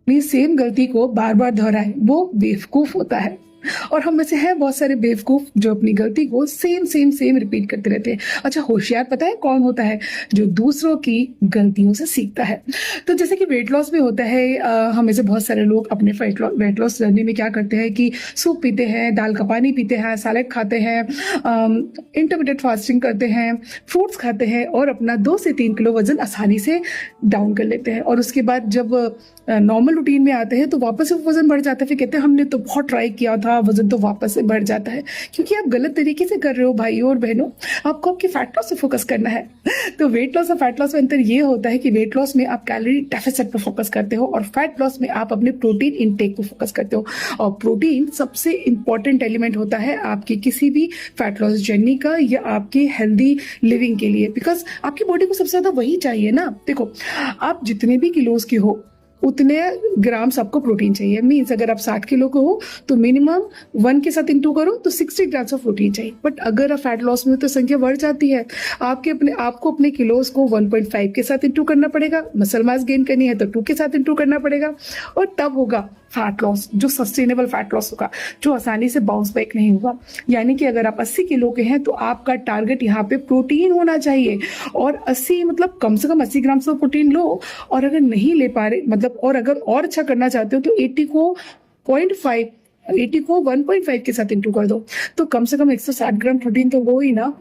अपनी सेम गलती को बार बार दोहराए वो बेवकूफ होता है। और हम में से है बहुत सारे बेवकूफ जो अपनी गलती को सेम सेम सेम रिपीट करते रहते हैं। अच्छा, होशियार पता है कौन होता है? जो दूसरों की गलतियों से सीखता है। तो जैसे कि वेट लॉस में होता है, हम में से बहुत सारे लोग अपने वेट लॉस जर्नी में क्या करते हैं कि सूप पीते हैं, दाल का पानी पीते हैं, सैलेड खाते हैं, इंटरमिटेंट फास्टिंग करते हैं, फ्रूट्स खाते हैं और अपना 2 से 3 किलो वजन आसानी से डाउन कर लेते हैं। और उसके बाद जब नॉर्मल रूटीन में आते हैं तो वापस से वजन बढ़ जाता है। फिर कहते हैं हमने तो बहुत ट्राई किया था, वजन तो वापस से बढ़ जाता है, क्योंकि आप गलत तरीके से कर रहे हो भाइयों और बहनों। आपको आपके फैट लॉस से फोकस करना है। तो वेट लॉस और फैट लॉस में अंतर ये होता है कि वेट लॉस में आप कैलोरी डेफिसिट पर फोकस करते हो और फैट लॉस में आप अपने प्रोटीन इनटेक पर फोकस करते हो। और प्रोटीन सबसे इंपॉर्टेंट एलिमेंट होता है आपकी किसी भी फैट लॉस जर्नी का या आपकी हेल्दी लिविंग के लिए, बिकॉज आपकी बॉडी को सबसे ज्यादा वही चाहिए ना। देखो, आप जितने भी किलोज की हो उतने ग्राम्स आपको प्रोटीन चाहिए। मीन्स अगर आप 60 किलो को हो तो मिनिमम 1 के साथ इंटू करो तो 60 ग्राम्स ऑफ प्रोटीन चाहिए। बट अगर आप फैट लॉस में हो तो संख्या बढ़ जाती है। आपको अपने किलोज को 1.5 के साथ इंटू करना पड़ेगा। मसल मास गेन करनी है तो 2 के साथ इंटू करना पड़ेगा और तब होगा फैट लॉस, जो सस्टेनेबल फैट लॉस होगा, जो आसानी से बाउंस बैक नहीं होगा। यानी कि अगर आप 80 किलो के हैं तो आपका टारगेट यहाँ पे प्रोटीन होना चाहिए और 80 मतलब कम से कम 80 ग्राम से प्रोटीन लो। और अगर नहीं ले पा रहे मतलब और अगर और अच्छा करना चाहते हो तो 80 को 1.5 के साथ इंटू कर दो, तो कम से कम 160 ग्राम प्रोटीन तो वो ही ना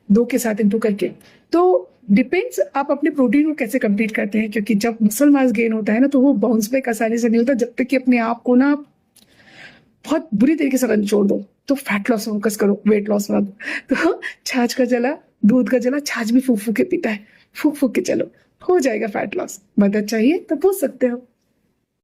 2 के साथ इंटू करके। तो डिपेंड्स आप अपने प्रोटीन को कैसे कंप्लीट करते हैं, क्योंकि जब मसल मास गेन होता है ना तो वो बाउंस बैक आसानी से नहीं होता जब तक कि अपने आप को ना बहुत बुरी तरीके से रंचोड़ दो। तो फैट लॉस फोकस करो, वेट लॉस मत। तो छाछ का जला दूध का जला, छाछ भी फूक फूक के पीता है, फूक फूक के चलो, हो जाएगा फैट लॉस। मदद चाहिए तो पूछ सकते हो।